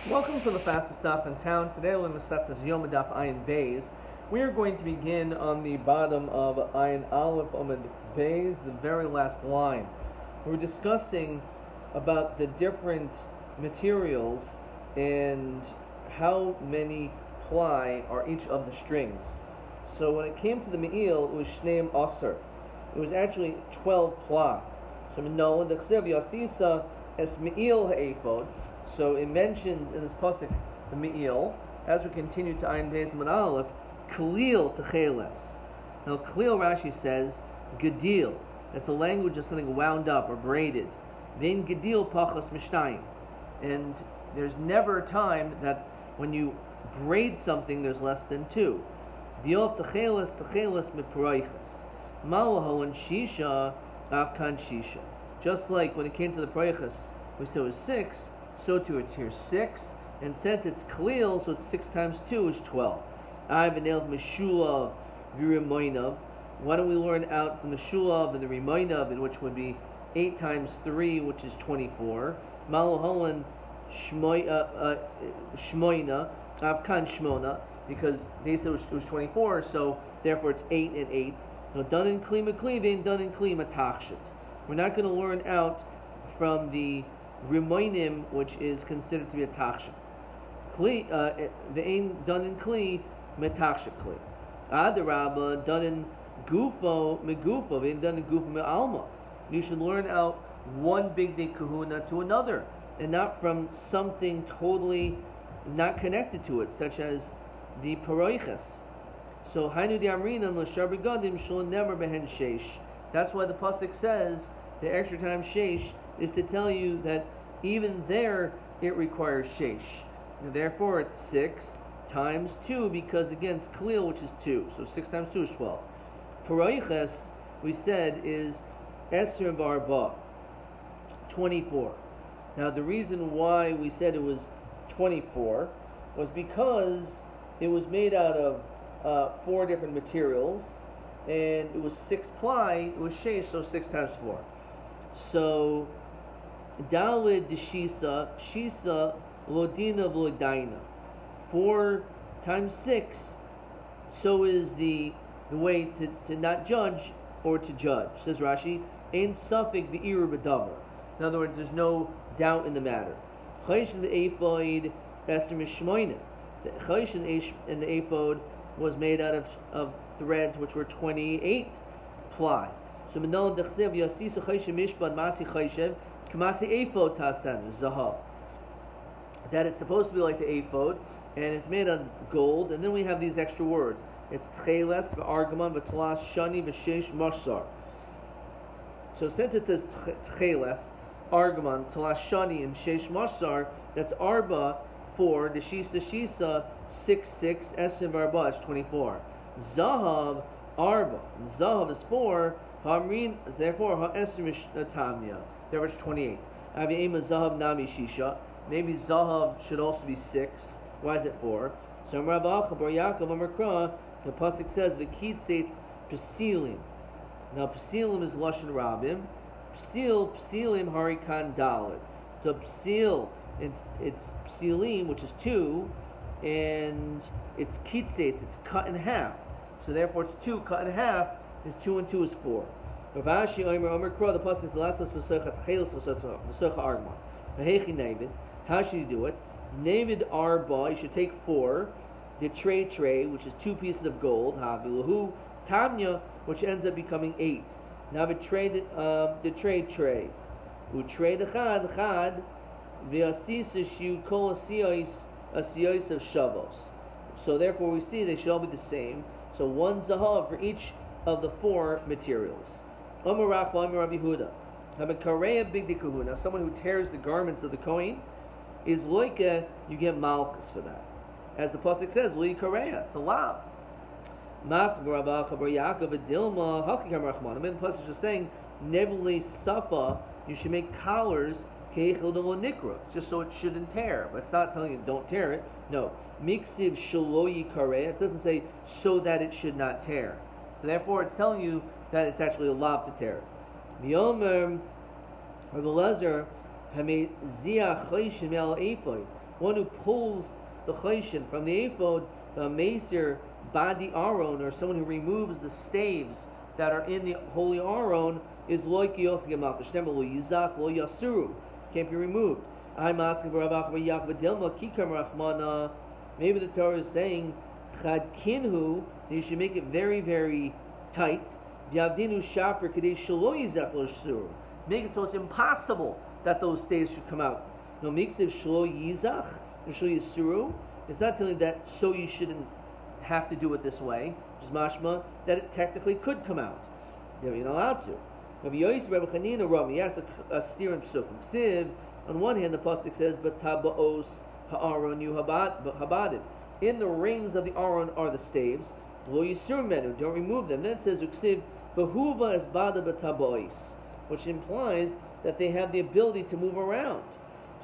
Welcome to the fastest stop in town. Today we're going to start this Yoma daf Ayin Beis. We are going to begin on the bottom of Ayin Aleph Omid Beis, the very last line. We're discussing about the different materials and how many ply are each of the strings. So when it came to the Me'il, it was Shneim Aser. It was actually 12 ply. So Minola Dechsev Yasisa Es Me'il Ha'ephod. So it mentions in this pasuk the Me'il, as we continue to Ayin Beis and Aleph, Kalil Techeles. Now Kalil, Rashi says, Gedil. That's a language of something wound up or braided. Then Gedil Pachas Mishnayim. And there's never a time that when you braid something there's less than two. Diol Techeles Miproiches. Malaho and Shisha Afkan Shisha. Just like when it came to the Proiches, we said it was 6. So too it's here 6, and since it's Kalil, so it's 6 times 2 is 12. I v'nailed Meshulav v'Rimoinav. Why don't we learn out from the Shulav and the Rimoinav, in which would be 8 times 3, which is 24. Malaholan Shmoina, Avkan Shmona, because they said it was 24, so therefore it's 8 and 8. Now, done in Klima Klivin, done in Klima Tachshit. We're not going to learn out from the Rimoinim, which is considered to be a tachshit. The ain done in kli, metachshit kli. Adarabba done in gufo megufo, ain't done in gufo me'alma. You should learn out one big day kahuna to another, and not from something totally not connected to it, such as the paroiches. So hainu di amrina l'shar begadim shul never behen sheish. That's why the pasuk says the extra time sheish is to tell you that even there it requires sheish. And therefore it's 6 times 2, because again it's kalil, which is 2. So 6 times 2 is 12. Paroiches, we said, is Esr Barba, 24. Now the reason why we said it was 24 was because it was made out of 4 different materials, and it was 6 ply, it was sheish, so 6 times 4. So Dalid Shisa, Shisa Lodina Vlodaina. 4 times 6, so is the way to not judge or to judge. Says Rashi, Ein Safik V'Iru B'Davar. In other words, there's no doubt in the matter. Chayish in the Ephod Esther Mishmoina. The Chayish in the Ephod was made out of threads which were 28 ply. So Menol Dechsev Yasisa Chayshev Mishpad Masi Chayshev Kamasi Ephod Tasan Zahav. That it's supposed to be like the Ephod, and it's made of gold, and then we have these extra words. It's Tcheles V'Argaman V'Tlas Shani V'Sheish Mashar. So since it says Tcheles, Argaman, Tlas Shani, and Sheish Mashar, that's Arba 4, the Shisa 6, Esim Arba is 24. Zahav Arba. Zahav is 4. Hamrin, therefore, Ha'esrim Tamya. There was 28. Avi'ema Zahav Nami Shisha. Maybe Zahav should also be 6. Why is it 4? So Rabbi Bar Yaakov Amakra, the pasuk says V'kitzeitz Pesilim. Now Pesilim is Lashon Rabim. Pesilim Harikan Dalet. So Pesil, it's Pesilim, which is 2, and it's Kitzeitz, it's cut in half. So therefore it's 2 cut in half. Is 2 and 2 is 4. Ravashi Omer Kro, the pasuk is Lasas V'Socha Tchelos V'Socha Argman. V'Hechi Navid. How should you do it? Navid Arba, you should take 4. The tray, which is 2 pieces of gold. Havilahu Tamya, which ends up becoming 8. Now the tray. Utray the chad v'asisa shu kol asiyos of shavos. So therefore we see they should all be the same. So 1 zahav for each of the 4 materials. Omer Rabbi Huda. Hamakareya bigdi kahuna, someone who tears the garments of the kohen, is loika, you get malchus for that. As the pasuk says, li kareya, it's allowed. Mas Rabbi Yaakov Adilma Hakikam Rachman. I mean, the pasuk is just saying, nevle safa, you should make collars keichel de lo nikra, just so it shouldn't tear. But it's not telling you don't tear it. No, miksiv shaloyi kareya. It doesn't say so that it should not tear. So therefore, it's telling you that it's actually allowed to tear it. Yomi, or the lezer, one who pulls the chayshin from the ephod, the meser badi aron, or someone who removes the staves that are in the holy aron, is loy kiyos gemalka. Shnemer lo yizak lo yasuru, can't be removed. I'm asking for Rabbi Yaakov Dilma Kikam Rachmana. Maybe the Torah is saying Chad Kinhu, you should make it very, very tight. Yavdinu Shafar Kadesh Shalo Yizak Lo Shuru. Make it so it's impossible that those staves should come out. No, makes it Shalo Yizach and Shalo Yisuru. It's not telling you that so you shouldn't have to do it this way. Just mashma that it technically could come out. You're not allowed to. Rabbi Yois, Rabbi Chanina, Rabbi, he has a steer in Psukim. Siv, on one hand, the pasuk says, "But tabaos ha'aron yu habadim." In the rings of the aron are the staves. Lo yisur menu, don't remove them. Then it says, "Uksiv behuva es bada b'tabaos," which implies that they have the ability to move around.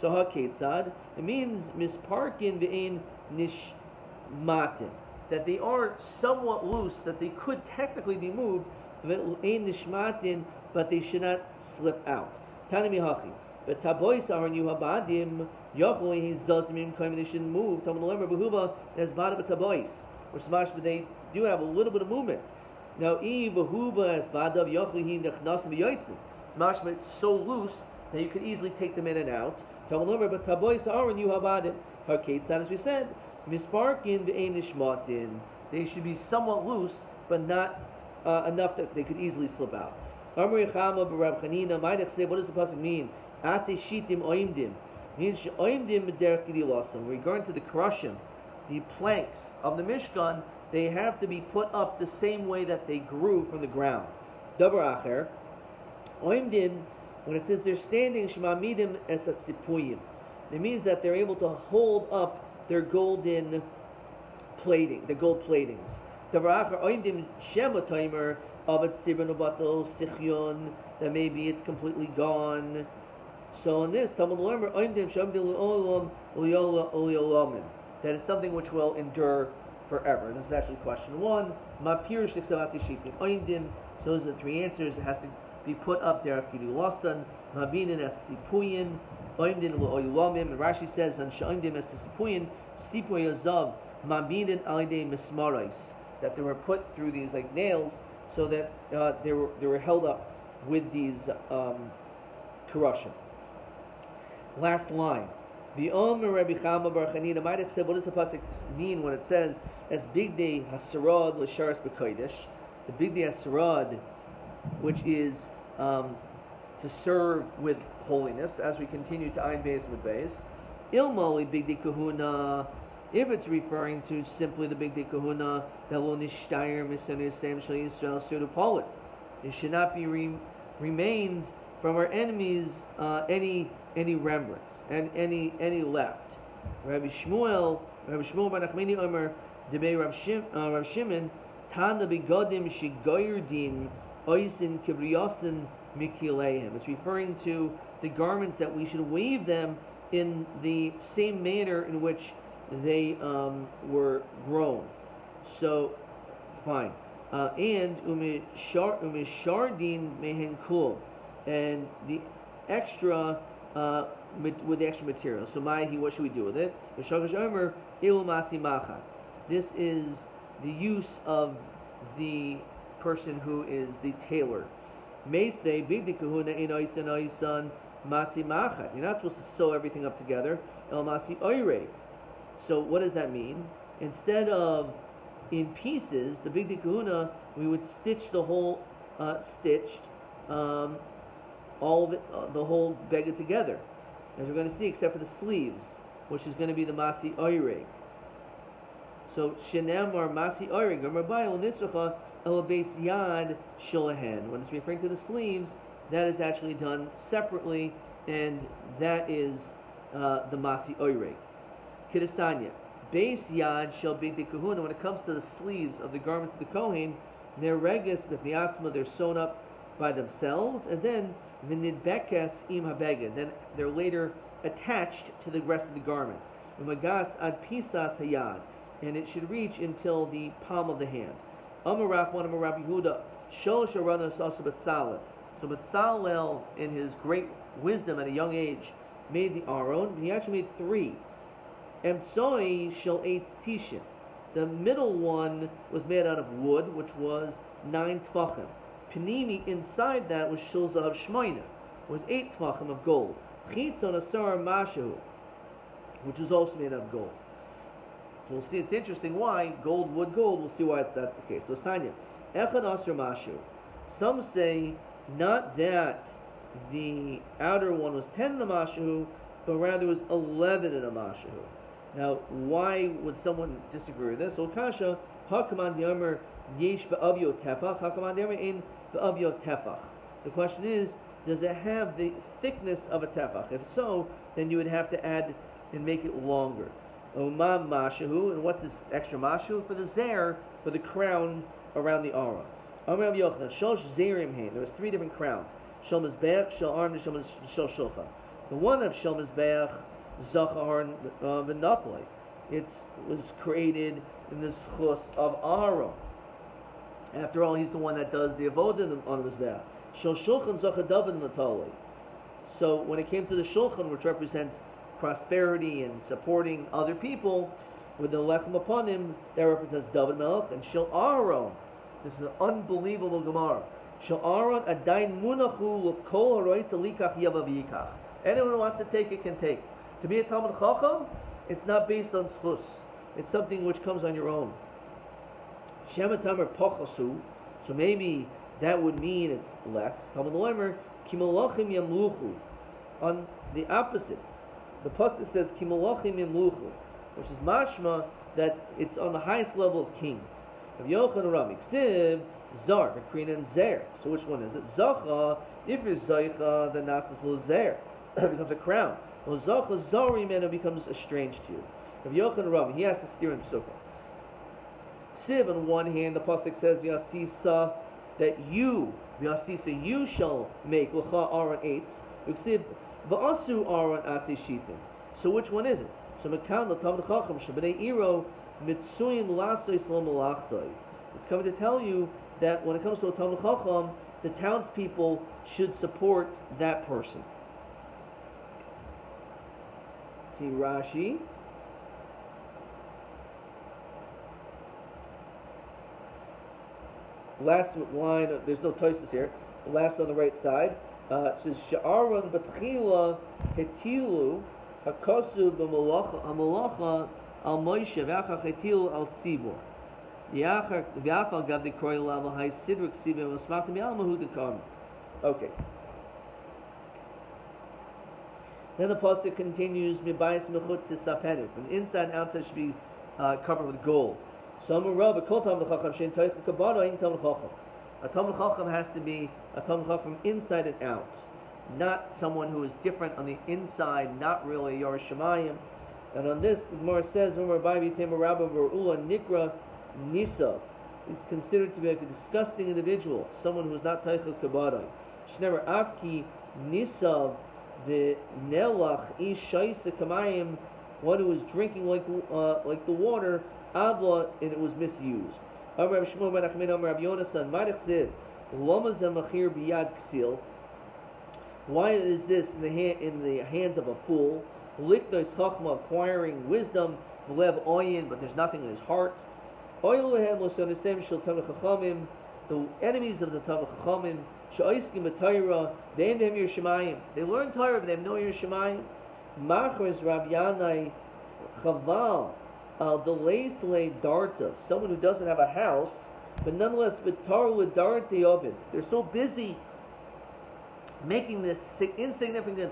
So ha'ketzad, it means misparkin ve'ein nishmatin, that they are somewhat loose, that they could technically be moved, ve'ein nishmatin, but they should not slip out. Tani mihachi. But tabois are new habadim. Yokli he's zazmim claiming they shouldn't move. Talmud lemer behuva as bada b'tabois, which smash, but they do have a little bit of movement. Now e behuva as badav yokli he nechnasim v'yotzim. Smash, but it's so loose that you could easily take them in and out. Talmud lemer but tabois are new habadim. Harketzad, as we said, misparkin ve'ein nishmatin. They should be somewhat loose, but not enough that they could easily slip out. Amri Chama b'Rab Chanina. What does the pasuk mean? Ate shitim oimdim means oimdim b'derech gedilasam. Regarding to the krushim, the planks of the Mishkan, they have to be put up the same way that they grew from the ground. Davar acher oimdim, when it says they're standing, shmamidim es atzipuyim, it means that they're able to hold up their golden plating, the gold platings. Davar acher oimdim shema timer of its sibanobato sichyon, that maybe it's completely gone. So in this, Talmud lemer oimdim shamdil olam uliyolamin, that it's something which will endure forever. This is actually question 1. Ma pirush niksavati shitim oimdim. So those are the 3 answers. It has to be put up there. Afkidu lasan ma binin as sipuyin oimdim uliyolamin. And Rashi says on shaimdim as sipuyin sipuy azav ma binin alidei mismarais, that they were put through these like nails, so that they were held up with these karushim. Last line. The Rabbi Chama bar Chanina might have said, what does the pasuk mean when it says, as big day hasarad l'sharas b'kodesh, the big day hasarad, which is to serve with holiness, as we continue to Ayin Beis with Beis. Ilmali big day kahuna, if it's referring to simply the big day kahuna, that will nishtayir misanis sam shal Yisrael sudapolit. It should not be remained from our enemies any remnants and any left. Rabbi Shmuel bar Nachmani Omer debei Rav Shimon Tana begodim shigoyerdin oisin kibriyosin mikileihem. It's referring to the garments that we should weave them in the same manner in which they were grown. So, fine. And umishardin mehen kul, and the extra with the extra material. So, what should we do with it? This is the use of the person who is the tailor. You're not supposed to sew everything up together. So what does that mean? Instead of in pieces, the big kahuna, we would stitch the whole all of it, the whole beged together, as we're going to see, except for the sleeves, which is going to be the masi oireg. So shenamar masi oireg g'merbayil nisracha el beis yad shulahen. When it's referring to the sleeves, that is actually done separately, and that is the masi oireg. Kidasanya beis yad shall be the kahuna. When it comes to the sleeves of the garments of the kohen, they're reges b'fniatzma, they're sewn up by themselves, and then v'nidbekes im habeged, then they're later attached to the rest of the garment. Umagas ad pisas hayad, and it should reach until the palm of the hand. Amarach, one of Rabbi Yehuda, sholosh aranos also Betzalel. So Betzalel, in his great wisdom at a young age, made the aron, and he actually made 3. Emtsoi shel eitz tishin. The middle one was made out of wood, which was 9 tfachim. Panini inside that was shul zahav shmoina, was 8 tfachim of gold. Chitzon asar mashu, which is also made out of gold. So we'll see. It's interesting why gold, wood, gold. We'll see why that's the case. So Sanya, echad asar mashu. Some say not that the outer one was 10 in a mashu, but rather it was 11 in a mashu. Now, why would someone disagree with this? So kasha hakaman diamer yesh be'avyo tefach, hakaman diamer in be'avyo tefach. The question is, does it have the thickness of a tefach? If so, then you would have to add and make it longer. Umam mashahu, and what's this extra mashahu? For the zer, for the crown around the aron. Amar Rabbi Yochanan, shosh zerim hein. There was 3 different crowns: shel mizbeach, shel aron, and shel shulchan. The one of shel mizbeach, zachar v'napoli, it was created in the schus of Aaron. After all, he's the one that does the avodah on the mizbeach. Shel shulchan zachar david natoli. So when it came to the shulchan, which represents prosperity and supporting other people, with the lechem upon him, that represents David Melech, and Shel Aaron. This is an unbelievable Gemara. Shel Aaron adayin munachu l'kol haroitz alikach yava v'yikach. Anyone who wants to take it can take. To be a Talmud Chacham, it's not based on schus. It's something which comes on your own. Shema tamer pochasu. So maybe that would mean it's less. Talmud Leimer kimalachim yamluchu. On the opposite, the pasuk says kimalachim yamluchu, which is mashma that it's on the highest level of kings. Of Yochanan Rabbi Ksiv Zar, Bakrin and Zer. So which one is it? Zacha. If you're Zaycha, then Nasas lo Zer. It becomes a crown. Well, Zacha Zarim, and it becomes estranged to you. Of Yochanan Rabbi, he has to steer in Sukkah. Ksiv, on one hand, the pasuk says V'asisa, that you, V'asisa, you shall make L'cha Aaron eights. Ksiv V'asu Aaron Atzi Shifim. So which one is it? So Mekan L'Tamid Chacham Shabbatei Iro Mitsuyin Lasois Lo Malachtoi. It's coming to tell you that when it comes to a Talmud Chacham, the townspeople should support that person. See Rashi. Last line, there's no toises here. The last on the right side. It says Sha'aron B'tchila Hetilu Hakosu B'malacha Al Moshe V'achar Hetilu Al Tzibor V'achar Gav Dekroy Lav Hai Sidrik Tzibor V'smachim Yalmahu Dekam. Okay. Then the pasuk continues, Mibayis Mechutz Tisapenu. From inside and outside should be covered with gold. So a Talmud Chacham has to be a Talmud Chacham from inside and out, not someone who is different on the inside, not really Yoresh Shemayim. And on this, the Gemara says, Nikra Nisa is considered to be like a disgusting individual, someone who is not Teichel Kabbadah. Shnever Afki Nisav the Nelach Ish Shaisa Kamayim, one who was drinking like the water, Avla, and it was misused. Why is this in the hands of a fool? Liknois Chachma, acquiring wisdom, Lev Oyin, but there's nothing in his heart. The enemies of the Talmud Chachamim, they learn Torah, but they have no Yerushalayim. Machris Rav Yanai Chaval al Delesle Darta, someone who doesn't have a house, but nonetheless Vitar Darti Ovid. They're so busy making this insignificant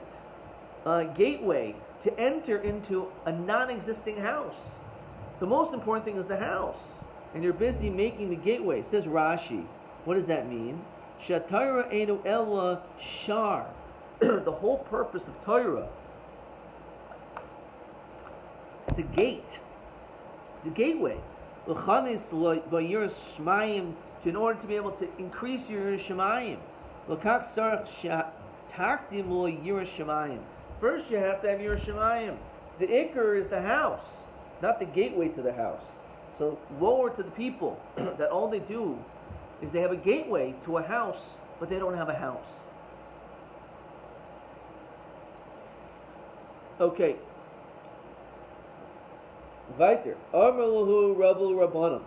gateway to enter into a non-existing house. The most important thing is the house, and you're busy making the gateway. It says Rashi. What does that mean? Shatayra Einu Ella Shar. The whole purpose of Torah, it's a gate. It's a gateway. In order to be able to increase your Yerushalayim. First you have to have Yerushalayim. The Iker is the house, not the gateway to the house. So woe to the people that all they do is they have a gateway to a house, but they don't have a house. Okay. Weiter. Amar lahu Rabbi Rabbanim.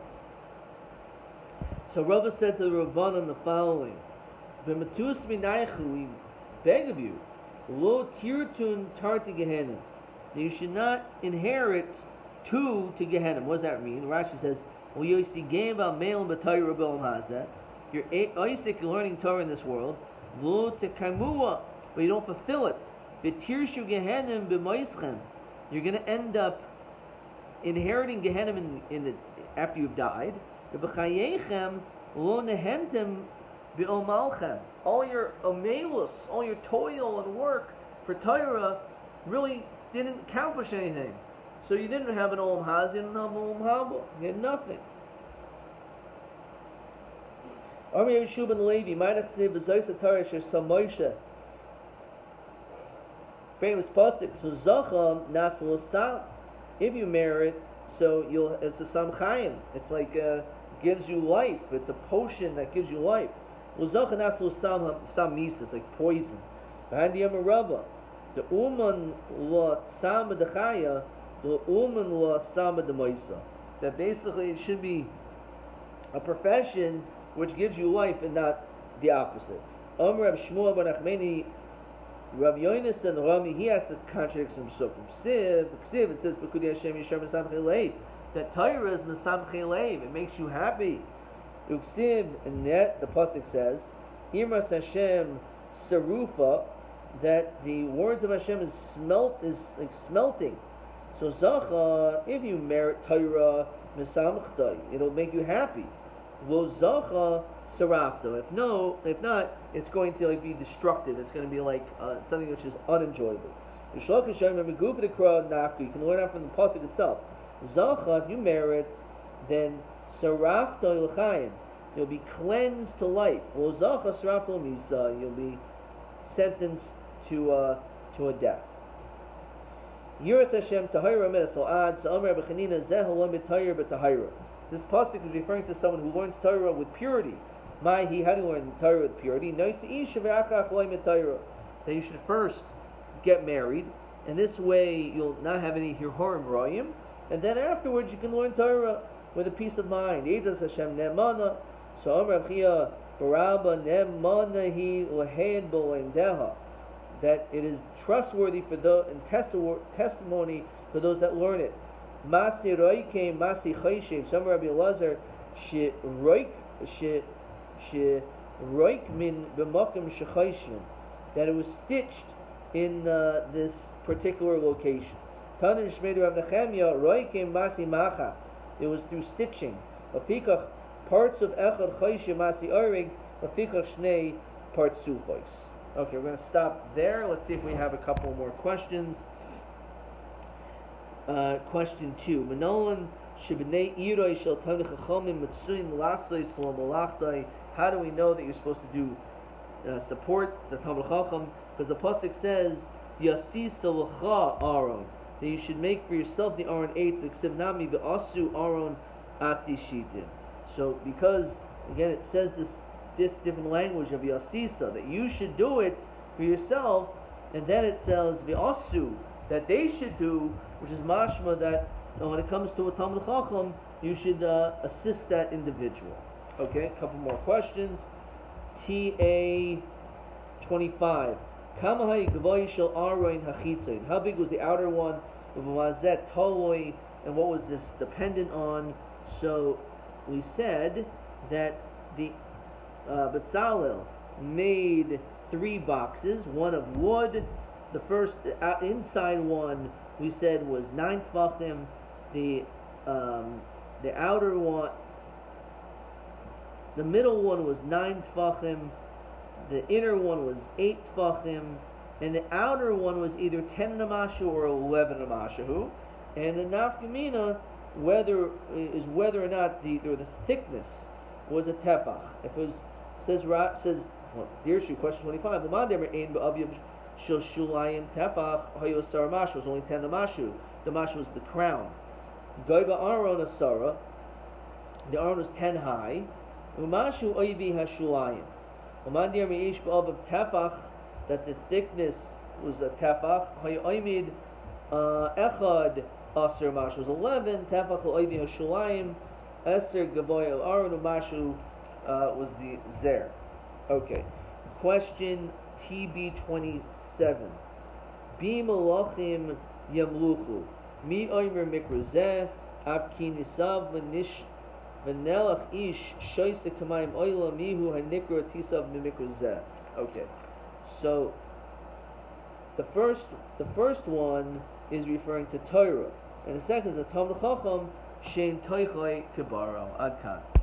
So Rabbi said to the Rabbanim the following: V'matus minaychu, we beg of you, lo tirtun tarti Gehenna. You should not inherit two to Gehenna. What does that mean? Rashi says, well, you see game about male and b'tayr Rabbi Hazeh. You're Isaac learning Torah in this world, lo tekamua, but you don't fulfill it. V'tirshu Gehenna b'moischem. You're going to end up inheriting Gehenna after you've died. V'b'chayechem lo nehemtem b'omalchem. All your omelus, all your toil and work for Torah really didn't accomplish anything. So you didn't have an Olam Haz, you didn't have an Olam Haba. You had nothing. Amar Yeshua ben Levi, Ma'anas Tzniv v'Zoysa Torah Sher Samoisha. Famous pasuk. So Zacham Nasal Sam. If you merit, so it's a Sam Chaim. It's like gives you life. It's a potion that gives you life. Well, Zacham Nasal Sam Misa. It's like poison. Behind the Yoma Rabba, the Uman Lo Sam Dechaya, the Uman Lo Sam Demoisa. That basically it should be a profession which gives you life and not the opposite. Amar Rab Shmuel ben Achmeni, Rabbi Yonis and Rami, he has to contradict himself. Ksiv, it says, B'kudi Hashem Yishar Mesamchei Leiv, that Torah is Mesamchei Leiv, it makes you happy. Uksiv, and that the pasuk says, Imras Hashem Sarufa, that the words of Hashem is like smelting. So Zacha, if you merit Torah Mesamchei, it'll make you happy. Lo Zacha Sarafta. If not, it's going to be destructive. It's going to be like something which is unenjoyable. You can learn out from the pasuk itself. Zacha, if you merit, then Sarafta L'chaim. You'll be cleansed to life. Lo Zacha Sarafta L'misa. You'll be sentenced to a death. Yirat Hashem Tahira Medasal Ad Sa'amar B'Chanina Zeh Lo Mitayir B'Tahira. This pasuk is referring to someone who learns Torah with purity. How do you learn Torah with purity? That you should first get married, and this way you'll not have any hirhorim royim, and then afterwards you can learn Torah with a peace of mind. That it is trustworthy for those and testimony for those that learn it. Masi roike, masi chayshev. Some Rabbi Elazar she roik min b'makom shechayshem. That it was stitched in this particular location. Tanan shmei Rav Nechemia roike masi macha. It was through stitching. Afikach parts of echad chayshev masi orig. Afikach shnei partzuchos. Okay, we're going to stop there. Let's see if we have a couple more questions. Question 2. Manolan shibnei iroi shel tamid chachamim mitzuin lasei slom malachtai. How do we know that you're supposed to do support the Talmid Chacham? Because the pasuk says Yasisa l'cha Aaron, that you should make for yourself the Aaron 8 the ksivnami v'asu Aaron atishitim. So because again it says this different language of Yasisa, that you should do it for yourself, and then it says v'asu, that they should do, which is mashma that when it comes to a Talmid Chacham, you should assist that individual. Okay, a couple more questions. TA 25. How big was the outer one? And what was this dependent on? So we said that the Betzalel made 3 boxes, one of wood. The first inside one we said was 9 tefachim. The outer one, the middle one was 9 tefachim. The inner one was 8 tefachim, and the outer one was either 10 namashu or 11 namashu. And the nafkamina whether or not the thickness was a tefach. If it was Dirshu, question 25. The mandemer ein ba'avyam shel shulayim tefach hayu asar mashu, was only 10 namashu. The mashu was the crown. Goiba aron asara, the aron was 10 high. Umashu oivi hashulayim. Umandir meish ba'av tefach, that the thickness was a tefach. Hayu oimid Echad Aser Mashu was 11. Tefach Oidi Hashulayim Eser Gavoy El Aron Mashu was the Zer. Okay. Question TB27. Bi Malachim Yamluchu. Mi Oimer Mikrozeh. Abki Nisav V'nelach Ish Shoyse Kamayim Oila Mihu Hanikra Tisav Mimikrozeh. Okay. So the first one is referring to Torah, and the second is a Talmud Chacham Shein Toichai Kibaro Adkan.